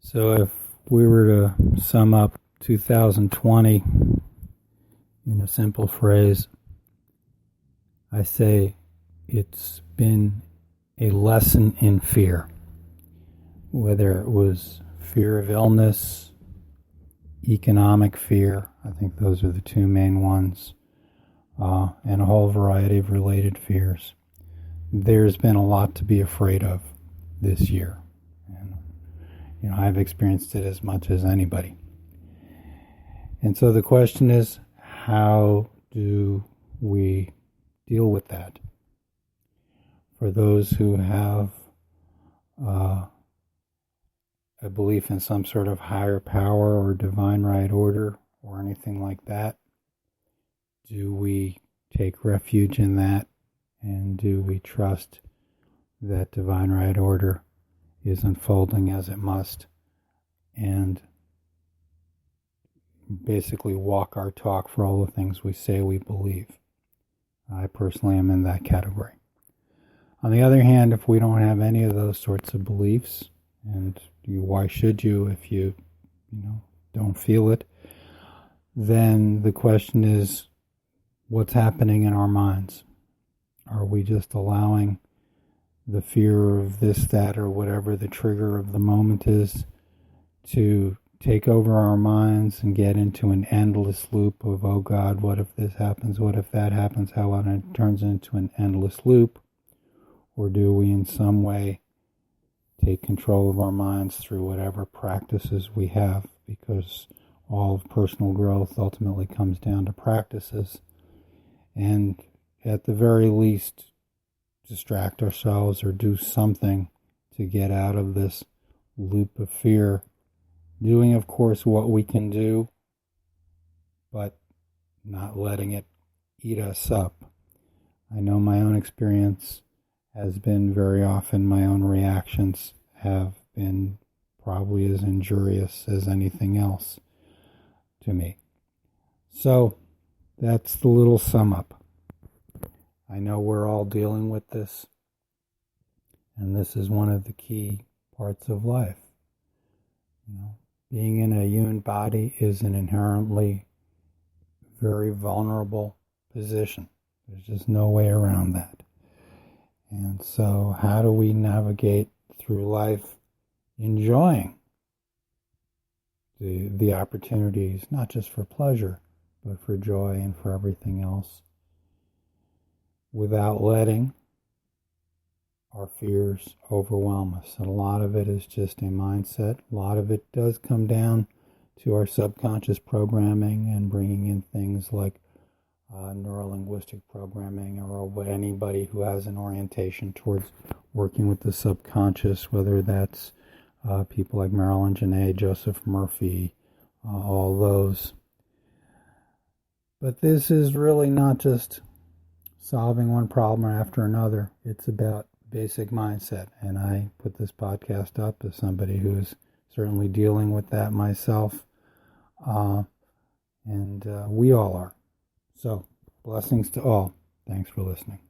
So if we were to sum up 2020 in a simple phrase, I say it's been a lesson in fear. Whether it was fear of illness, economic fear, I think those are the two main ones, and a whole variety of related fears. There's been a lot to be afraid of this year. And, I've experienced it as much as anybody. And so the question is, how do we deal with that? For those who have a belief in some sort of higher power or divine right order or anything like that, do we take refuge in that, and do we trust that divine right order is unfolding as it must, and basically walk our talk for all the things we say we believe? I personally am in that category. On the other hand, if we don't have any of those sorts of beliefs, and why should you if you don't feel it, then the question is, what's happening in our minds? Are we just allowing the fear of this, that, or whatever the trigger of the moment is to take over our minds and get into an endless loop of, oh God, what if this happens? What if that happens? How it turns into an endless loop? Or do we in some way take control of our minds through whatever practices we have? Because all of personal growth ultimately comes down to practices. And at the very least, distract ourselves or do something to get out of this loop of fear. Doing, of course, what we can do, but not letting it eat us up. I know my own experience has been very often, my own reactions have been probably as injurious as anything else to me. So that's the little sum up. I know we're all dealing with this, and this is one of the key parts of life. Being in a human body is an inherently very vulnerable position. There's just no way around that. And so how do we navigate through life enjoying the opportunities, not just for pleasure, but for joy and for everything else, without letting our fears overwhelm us? And a lot of it is just a mindset. A lot of it does come down to our subconscious programming and bringing in things like neurolinguistic programming, or anybody who has an orientation towards working with the subconscious, whether that's people like Marilyn Janae, Joseph Murphy, all those. But this is really not just solving one problem after another. It's about basic mindset. And I put this podcast up as somebody who's certainly dealing with that myself. And we all are. So, blessings to all. Thanks for listening.